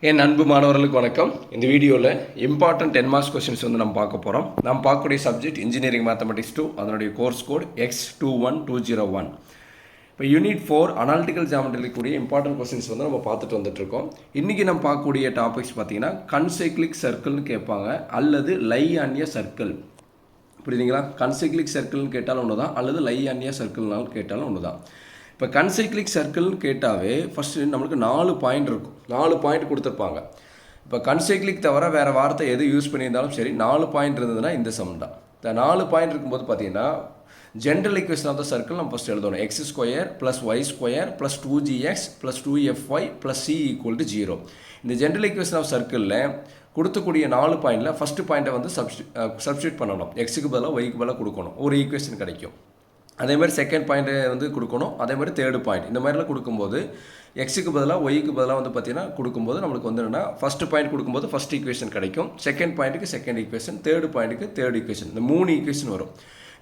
என் அன்பு மாணவர்களுக்கு வணக்கம். இந்த வீடியோவில் இம்பார்ட்டன்ட் 10 மார்க்ஸ் கொஸ்டின்ஸ் வந்து நம்ம பார்க்க போகிறோம். நம்ம பார்க்கக்கூடிய சப்ஜெக்ட் இன்ஜினியரிங் மேத்தமெட்டிக்ஸ் 2, அதனுடைய கோர்ஸ் கோட் X21201. இப்போ யூனிட் 4 அனாலிட்டிக்கல் ஜியாமெட்ரியில் கூடிய இம்பார்ட்டன்ட் கொஸ்டின்ஸ் வந்து நம்ம பார்த்துட்டு வந்துட்டுருக்கோம். இன்றைக்கி நம்ம பார்க்கக்கூடிய டாபிக்ஸ் பார்த்தீங்கன்னா கன்சைக்ளிக் சர்க்கிள்னு கேட்பாங்க, அல்லது லை ஆன் எ சர்க்கிள். புரியுதுங்களா? கன்சைக்ளிக் சர்க்கிள்னு கேட்டாலும் ஒன்று தான், அல்லது லை ஆன் எ சர்க்கிள்னாலும் கேட்டாலும் ஒன்று தான். இப்போ கன்சைக்ளிக் சர்க்கிள்னு கேட்டாவே ஃபஸ்ட்டு நம்மளுக்கு 4 பாயிண்ட் இருக்கும். 4 பாயிண்ட் கொடுத்துருப்பாங்க. இப்போ கன்சைக்ளிக் தவிர வேறு வார்த்தை எது யூஸ் பண்ணியிருந்தாலும் சரி, 4 பாயிண்ட் இருந்ததுன்னா இந்த சம் தான். இந்த 4 பாயிண்ட் இருக்கும்போது பார்த்தீங்கன்னா general equation of the circle நம்ம ஃபஸ்ட் எழுதணும். x² + y² + 2gx + 2fy + c = 0. இந்த ஜென்ரல் ஈக்குவேஷன் ஆஃப் சர்க்கிளில் கொடுக்கக்கூடிய 4 பாயிண்டில் ஃபஸ்ட்டு பாயிண்ட்டை வந்து சப்ஸ்டியூட் பண்ணணும். எக்ஸுக்கு பதிலாக ஒய்க்கு பதிலாக கொடுக்கணும், ஒரு ஈக்குவேஷன் கிடைக்கும். அதே மாதிரி செகண்ட் பாயிண்ட்டு வந்து கொடுக்கணும். அதே மாதிரி தேர்டு பாயிண்ட் இந்த மாதிரிலாம் கொடுக்கும்போது எக்ஸுக்கு பதிலாக ஒய்க்கு பதிலாக வந்து பார்த்திங்கன்னா கொடுக்கும்போது நம்மளுக்கு வந்து என்னென்னா ஃபஸ்ட்டு பாயிண்ட் கொடுக்கும்போது ஃபஸ்ட் ஈக்குவேஷன் கிடைக்கும், செகண்ட் பாயிண்ட்டுக்கு செகண்ட் ஈக்குவேஷன், தேர்டு பாயிண்ட்டுக்கு தேர்ட் ஈக்குவேஷன், இந்த 3 ஈக்குவேஷன் வரும்.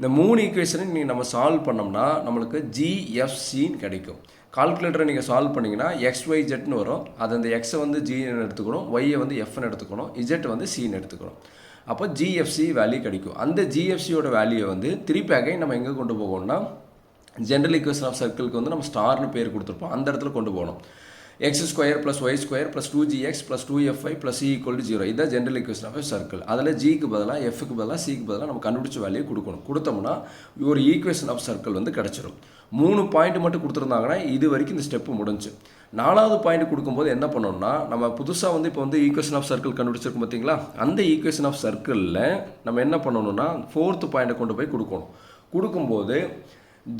இந்த 3 ஈக்குவேஷனை நீங்கள் நம்ம சால்வ் பண்ணோம்னா நம்மளுக்கு GFCன்னு கிடைக்கும். கால்குலேட்டரை நீங்கள் சால்வ் பண்ணிங்கன்னா XYZன்னு வரும். அது அந்த எக்ஸை வந்து ஜின்னு எடுத்துக்கணும், ஒய்யை வந்து எஃப்னு எடுத்துக்கணும், இஜெட் வந்து சின்னு எடுத்துக்கணும். அப்போ GFC வேல்யூ கிடைக்கும். அந்த GFCயோட வேல்யூவை வந்து திருப்பி அகைன் நம்ம எங்கே கொண்டு போகணும்னா ஜென்ரல் ஈக்குவேஷன் ஆஃப் சர்க்கிளுக்கு வந்து நம்ம ஸ்டார்னு பேர் கொடுத்துருப்போம், அந்த இடத்துல கொண்டு போகணும். x² + y² + 2gx + 2fy + c = 0. இதுதான் ஜென்ரல் ஈக்குவேஷன் ஆஃப் சர்க்கிள். அதில் ஜிக்கு பதிலாக எஃப்க்கு பதிலாக சிக்கு பதிலாக நம்ம கண்டுபிடிச்ச வேல்யூ கொடுக்கணும். கொடுத்தோம்னா ஒரு ஈக்குவேஷன் ஆஃப் சர்க்கிள் வந்து கிடச்சிடும். 3 பாயிண்ட் மட்டும் கொடுத்துருந்தாங்கன்னா இது வரைக்கும் இந்த ஸ்டெப்பு முடிஞ்சு. 4வது பாயிண்ட் கொடுக்கும்போது என்ன பண்ணணும்னா நம்ம புதுசாக வந்து இப்போ வந்து ஈக்குவேஷன் ஆஃப் சர்க்கிள் கண்டுபிடிச்சிருக்கோம் பார்த்தீங்களா, அந்த ஈக்குவேஷன் ஆஃப் சர்க்கிளில் நம்ம என்ன பண்ணணும்னா 4th பாயிண்ட்டை கொண்டு போய் கொடுக்கணும். கொடுக்கும்போது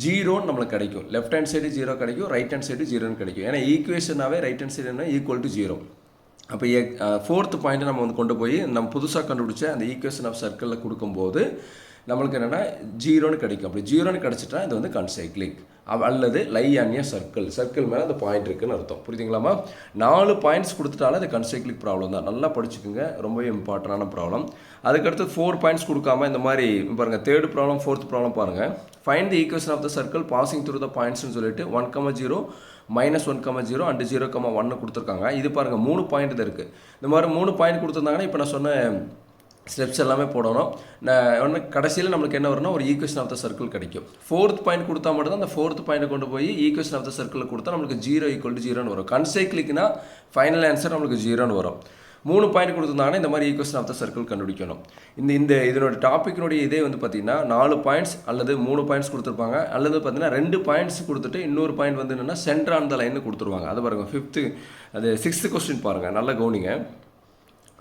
0 நம்மளுக்கு கிடைக்கும். லெஃப்ட் ஹேண்ட் சைடு 0 கிடைக்கும், ரைட் ஹேண்ட் சைடு 0 கிடைக்கும். ஏன்னா ஈக்குவேஷனாகவே ரைட் ஹேண்ட் சைடு என்ன = 0. அப்போ 4th பாயிண்ட்டை நம்ம வந்து கொண்டு போய் நம்ம புதுசாக கண்டுபிடிச்ச அந்த ஈக்குவேஷன் ஆஃப் சர்க்கிளில் கொடுக்கும்போது நம்மளுக்கு என்னென்னா 0ன்னு கிடைக்கும். அப்படி 0ன்னு கிடச்சிட்டா இது வந்து கன்சைக்ளிக் அல்லது lie on a circle. Circle மேலே அந்த பாயிண்ட் இருக்குன்னு அர்த்தம். புரியுதுங்களாமா? 4 பாயிண்ட்ஸ் கொடுத்துட்டாலே அது கன்சைக்ளிக் ப்ராப்ளம் தான். நல்லா படிச்சுக்கோங்க, ரொம்பவே இம்பார்ட்டண்டான ப்ராப்ளம். அதுக்கடுத்து 4 பாயிண்ட்ஸ் கொடுக்காம இந்த மாதிரி பாருங்கள், தேர்ட் ப்ராப்ளம், 4th ப்ராப்ளம் பாருங்கள். Find the equation of the circle passing through the பாயிண்ட்ஸ்னு சொல்லிட்டு 1,0 -1,0 அண்ட் 0,1 கொடுத்துருக்காங்க. இது பாருங்கள் 3 பாயிண்ட் தான் இருக்குது. இந்த மாதிரி 3 பாயிண்ட் கொடுத்துருந்தாங்கன்னா இப்போ நான் சொன்ன ஸ்டெப்ஸ் எல்லாமே போடணும். ஒன்று கடைசியில் நம்மளுக்கு என்ன வரும்னா ஒரு ஈக்குவேஷன் ஆஃப் த சர்க்கிள் கிடைக்கும். 4th பாயிண்ட் கொடுத்தா மட்டும் தான் அந்த 4th பாயிண்ட்டை கொண்டு போய் ஈக்குவேஷன் ஆஃப் த சர்க்கிளில் கொடுத்தா நம்மளுக்கு 0 = 0ன்னு வரும். கன்சைக்ளிக்னா ஃபைனல் ஆன்சர் நம்மளுக்கு 0ன்னு வரும். 3 பாயிண்ட் கொடுத்துருந்தாங்கன்னா இந்த மாதிரி ஈக்குவேஷன் ஆஃப் த சர்க்கிள் கண்டுபிடிக்கணும். இதனோட டாப்பிக்கினுடைய இதே வந்து பார்த்தீங்கன்னா 4 பாயிண்ட்ஸ் அல்லது 3 பாயிண்ட்ஸ் கொடுத்துருப்பாங்க, அல்லது பார்த்தீங்கன்னா 2 பாயிண்ட்ஸ் கொடுத்துட்டு இன்னொரு பாயிண்ட் வந்து என்னென்னா சென்டர் ஆன் த லைன்னு கொடுத்துருவாங்க. அது பாருங்கள் 6th கொஸ்டின் பாருங்கள், நல்லா கவனிங்க.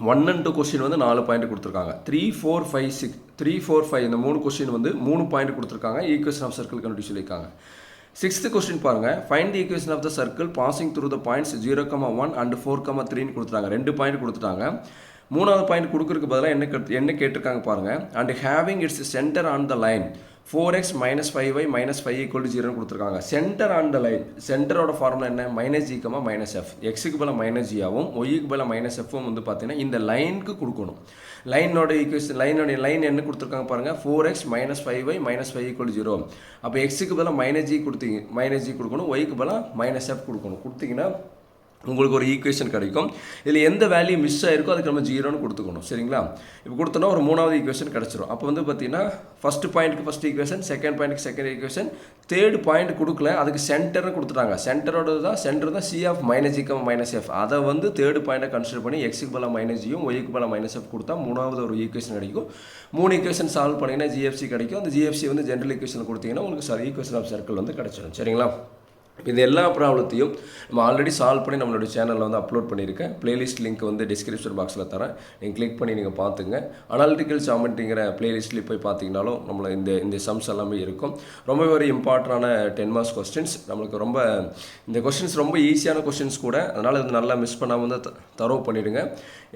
1 and 2 கொஸ்டின் வந்து 4 பாயிண்ட் கொடுத்துருக்காங்க. 3, 4, 5, 6, 3, 4, 5 இந்த 3 கொஸ்டின் வந்து 3 பாயிண்ட் கொடுத்துருக்காங்க. ஈக்குவேஷன் ஆஃப் சர்க்கிள் கண்டுபிடிச்சு சொல்லியிருக்காங்க. 6th கொஸ்டின் பாருங்கள், find the equation of the circle passing through the points 0,1 and 4,3ன்னு கொடுத்துட்டாங்க. 2 பாயிண்ட் கொடுத்துட்டாங்க. 3வது பாயிண்ட் கொடுக்கறதுக்கு பதிலாக என்ன கேட்டிருக்காங்க பாருங்கள். And having its centre on the line 4x - 5y - 5 = 0ன்னு கொடுத்துருக்காங்க. சென்டர் ஆன் த லைன், சென்டரோட ஃபார்முலா என்ன? -g, -f. எக்ஸுக்கு பதிலாக -g-ஆகவும் ஒய்க்கு பதிலாக -f-ம் வந்து பார்த்தீங்கன்னா இந்த லைனுக்கு கொடுக்கணும். லைனோட ஈக்குவேஷன் லைன் என்ன கொடுத்துருக்காங்க பாருங்கள், 4x - 5y - 5 = 0. அப்போ எக்ஸுக்கு பதிலாக -g கொடுக்கணும், ஒய்க்கு பதிலாக -f கொடுத்தீங்கன்னா உங்களுக்கு ஒரு ஈக்குவேஷன் கிடைக்கும். இதில் எந்த வேல்யூ மிஸ் ஆகிருக்கோ அதுக்கு நம்ம 0ன்னு கொடுத்துக்கணும். சரிங்களா? இப்போ கொடுத்தோன்னா ஒரு 3வது ஈக்குவேஷன் கிடச்சிரும். அப்போ வந்து பார்த்தீங்கன்னா ஃபஸ்ட்டு பாயிண்ட்டுக்கு ஃபஸ்ட் ஈக்குவேஷன், செகண்ட் பாயிண்ட்டுக்கு செகண்ட் ஈக்குவேஷன், தேர்ட் பாயிண்ட் கொடுக்கல, அதுக்கு சென்டர்னு கொடுத்துட்டாங்க. சென்டர் தான் C of -g, -f. அதை வந்து தேர்ட் பாயிண்ட்டை கன்சிடர் பண்ணி எக்ஸுக்கு பதிலாக -g-யும் ஒய்க்கு பதிலாக -f கொடுத்தா 3வது ஒரு ஈக்குவேஷன் கிடைக்கும். 3 ஈக்குவேஷன் சால்வ் பண்ணிங்கன்னா GFC கிடைக்கும். அந்த GFC வந்து ஜென்ரல் ஈக்குவேஷன் கொடுத்தீங்கன்னா உங்களுக்கு ஈக்குவேஷன் ஆஃப் சர்க்கிள் வந்து கிடச்சிடும். சரிங்களா? இது எல்லா ப்ராப்ளத்தையும் நம்ம ஆல்ரெடி சால்வ் பண்ணி நம்மளுடைய சேனலில் வந்து அப்லோட் பண்ணியிருக்கேன். பிளேலிஸ்ட் லிங்க் வந்து டிஸ்கிரிப்ஷன் பாக்ஸில் தரேன், நீங்கள் கிளிக் பண்ணி நீங்கள் பார்த்துங்க. அனாலிட்டிக்கல் ஜியாமெட்ரிங்கிற பிளேலிஸ்ட்டில் போய் பார்த்தீங்கனாலும் நம்மளை இந்த சம்ஸ் எல்லாமே இருக்கும். ரொம்ப ஒரு இம்பார்ட்டண்டான 10 மார்க்ஸ் கொஸ்டின்ஸ். நம்மளுக்கு ரொம்ப இந்த கொஸ்டின்ஸ் ரொம்ப ஈஸியான கொஸ்டின்ஸ் கூட, அதனால் இது நல்லா மிஸ் பண்ணாமல் வந்து தரவு பண்ணிவிடுங்க.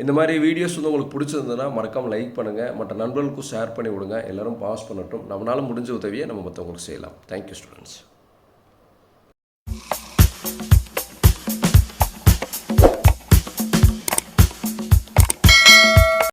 இந்த மாதிரி வீடியோஸ் வந்து உங்களுக்கு பிடிச்சிருந்ததுன்னா மறக்காமல் லைக் பண்ணுங்கள், மற்ற நண்பர்களுக்கும் ஷேர் பண்ணி விடுங்க. எல்லோரும் பாஸ் பண்ணட்டும். நம்மளால் முடிஞ்ச உதவியை நம்ம மற்றவங்களுக்கு செய்யலாம். Thank you students.